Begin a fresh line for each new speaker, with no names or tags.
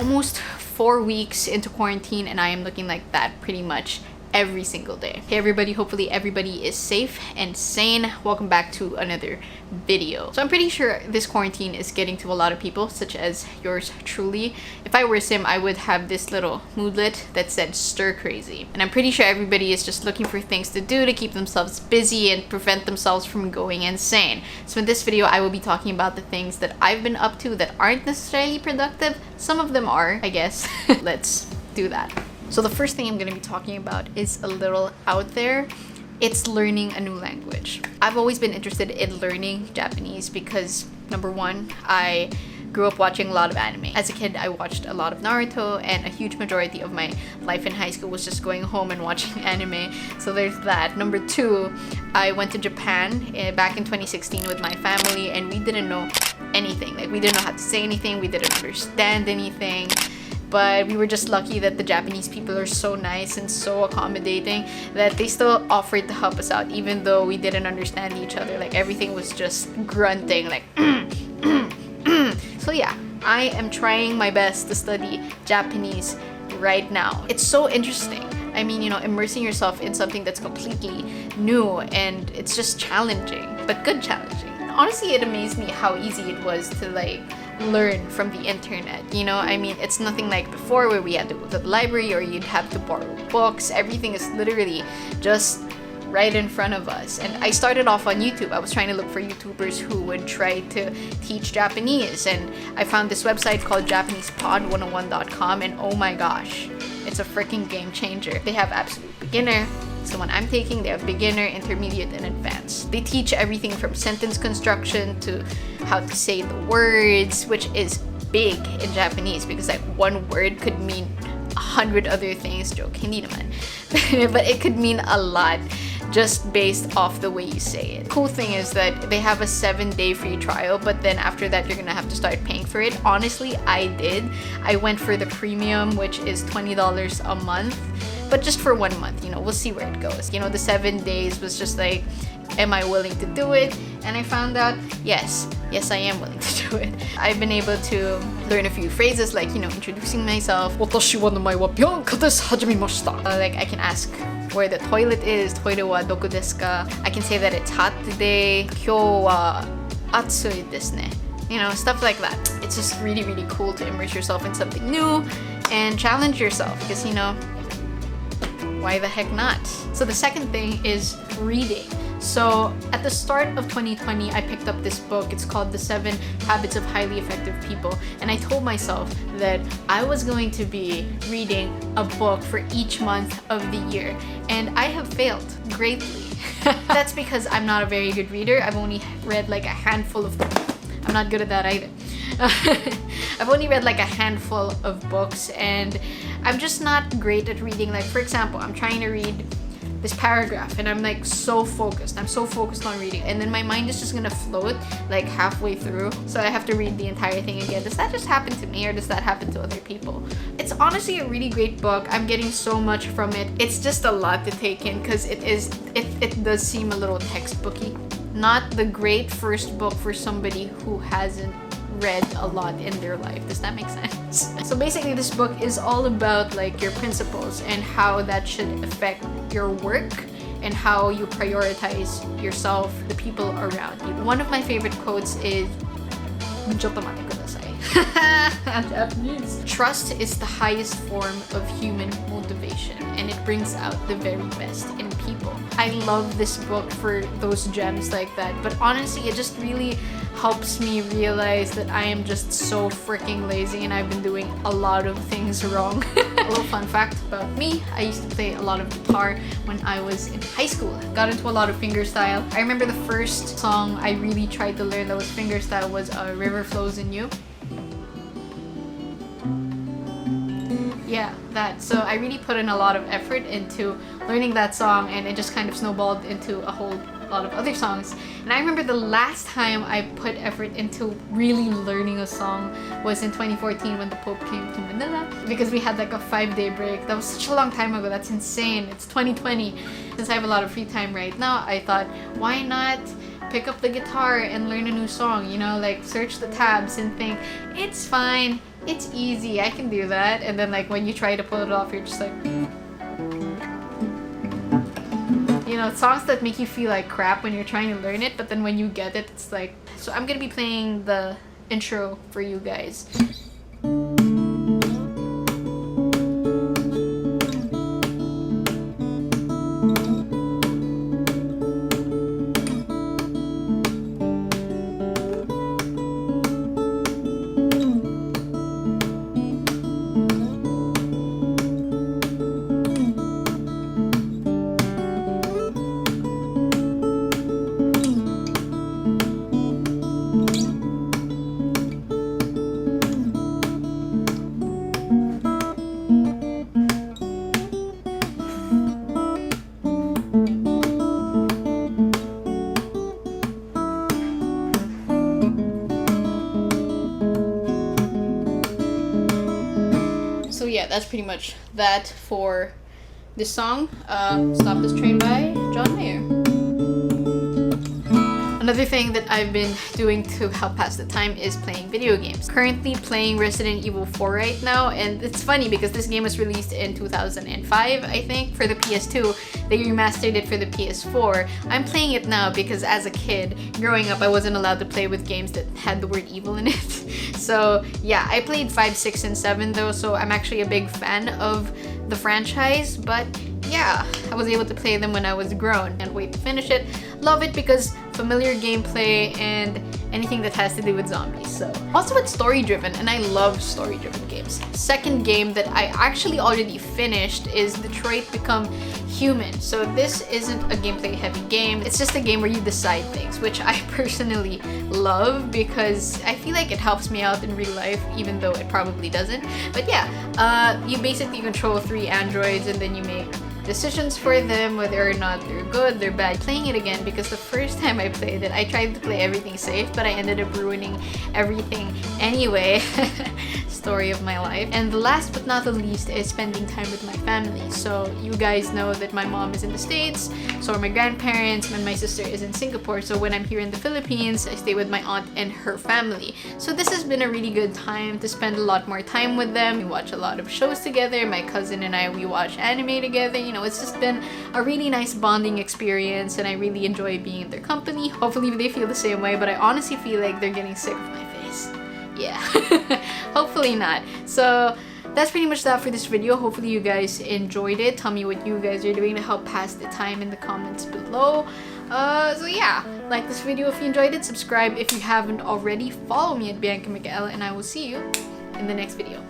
almost 4 weeks into quarantine and I am looking like that pretty much every single day. Hey everybody, hopefully everybody is safe and sane. Welcome back to another video. So I'm pretty sure this quarantine is getting to a lot of people, such as yours truly. If I were Sim, I would have this little moodlet that said stir crazy. And I'm pretty sure everybody is just looking for things to do to keep themselves busy and prevent themselves from going insane. So in this video, I will be talking about the things that I've been up to that aren't necessarily productive. Some of them are, I guess. Let's do that. So the first thing I'm going to be talking about is a little out there. It's learning a new language. I've always been interested in learning Japanese because, number one, I grew up watching a lot of anime. As a kid, I watched a lot of Naruto, and a huge majority of my life in high school was just going home and watching anime. So there's that. Number two, I went to Japan back in 2016 with my family, and we didn't know anything. Like, we didn't know how to say anything, we didn't understand anything. But we were just lucky that the Japanese people are so nice and so accommodating that they still offered to help us out even though we didn't understand each other. Like, everything was just grunting, like So yeah, I am trying my best to study Japanese right now. It's so interesting. I mean, you know, immersing yourself in something that's completely new, and it's just challenging, but good challenging. Honestly, it amazed me how easy it was to like learn from the internet. You know, I mean, it's nothing like before where we had to go to the library or you'd have to borrow books. Everything is literally just right in front of us. And I started off on YouTube. I was trying to look for YouTubers who would try to teach Japanese, and I found this website called JapanesePod101.com, and oh my gosh, it's a freaking game changer. They have absolute beginner. It's the one I'm taking. They have beginner, intermediate, and advanced. They teach everything from sentence construction to how to say the words, which is big in Japanese because like one word could mean 100 other things. Joke, hindi naman. But it could mean a lot just based off the way you say it. Cool thing is that they have a 7-day free trial, but then after that you're gonna have to start paying for it. Honestly, I did. I went for the premium, which is $20 a month, but just for 1 month. You know, we'll see where it goes. You know, the 7 days was just like, am I willing to do it? And I found out, yes, I am willing to do it. I've been able to learn a few phrases like, you know, introducing myself. Watashi wa namae wa Bianca desu, hajimemashita. Like, I can ask where the toilet is. Toire wa doku desu ka? I can say that it's hot today. Kyou wa atsui desu ne. You know, stuff like that. It's just really, really cool to immerse yourself in something new and challenge yourself because, you know, why the heck not? So the second thing is reading. So at the start of 2020, I picked up this book. It's called The 7 Habits of Highly Effective People. And I told myself that I was going to be reading a book for each month of the year. And I have failed greatly. That's because I'm not a very good reader. I've only read like a handful of... I'm not good at that either. I've only read like a handful of books, and I'm just not great at reading. Like, for example, I'm trying to read this paragraph and I'm like so focused. I'm so focused on reading, and then my mind is just gonna float like halfway through. So I have to read the entire thing again. Does that just happen to me, or does that happen to other people? It's honestly a really great book. I'm getting so much from it. It's just a lot to take in because it does seem a little textbooky. Not the great first book for somebody who hasn't read a lot in their life. Does that make sense? So basically this book is all about like your principles and how that should affect your work and how you prioritize yourself, the people around you. One of my favorite quotes is Japanese. Trust is the highest form of human motivation, and it brings out the very best in people. I love this book for those gems like that, but honestly, it just really helps me realize that I am just so freaking lazy and I've been doing a lot of things wrong. A little fun fact about me, I used to play a lot of guitar when I was in high school. Got into a lot of fingerstyle. I remember the first song I really tried to learn that was fingerstyle was River Flows in You. Yeah, that. So I really put in a lot of effort into learning that song, and it just kind of snowballed into a whole lot of other songs. And I remember the last time I put effort into really learning a song was in 2014 when the Pope came to Manila, because we had like a 5-day break. That was such a long time ago. That's insane. It's 2020. Since I have a lot of free time right now, I thought, why not pick up the guitar and learn a new song, you know, like search the tabs and think, it's fine, It's easy, I can do that. And then like when you try to pull it off, you're just like, you know, songs that make you feel like crap when you're trying to learn it, but then when you get it, it's like... So I'm gonna be playing the intro for you guys. So yeah, that's pretty much that for this song. Stop This Train by John Mayer. Another thing that I've been doing to help pass the time is playing video games. Currently playing Resident Evil 4 right now, and it's funny because this game was released in 2005, I think, for the PS2. They remastered it for the PS4. I'm playing it now because as a kid, growing up, I wasn't allowed to play with games that had the word evil in it. So yeah, I played 5, 6, and 7 though, so I'm actually a big fan of the franchise, but yeah, I was able to play them when I was grown. Can't wait to finish it. Love it because familiar gameplay and anything that has to do with zombies. So also it's story driven, and I love story driven games. Second game that I actually already finished is Detroit Become Human. So this isn't a gameplay heavy game. It's just a game where you decide things, which I personally love because I feel like it helps me out in real life, even though it probably doesn't. But yeah, you basically control 3 androids and then you make decisions for them, whether or not they're good, they're bad. Playing it again because the first time I played it, I tried to play everything safe, but I ended up ruining everything anyway. Story of my life. And the last but not the least is spending time with my family. So you guys know that my mom is in the States, so are my grandparents, and my sister is in Singapore. So when I'm here in the Philippines, I stay with my aunt and her family. So this has been a really good time to spend a lot more time with them. We watch a lot of shows together. My cousin and I, we watch anime together. You know, it's just been a really nice bonding experience, and I really enjoy being in their company. Hopefully they feel the same way, but I honestly feel like they're getting sick of my face. Yeah. Hopefully not. So that's pretty much that for this video. Hopefully you guys enjoyed it. Tell me what you guys are doing to help pass the time in the comments below. So yeah, like this video if you enjoyed it, subscribe if you haven't already, follow me at Bianca Mikaehla, and I will see you in the next video.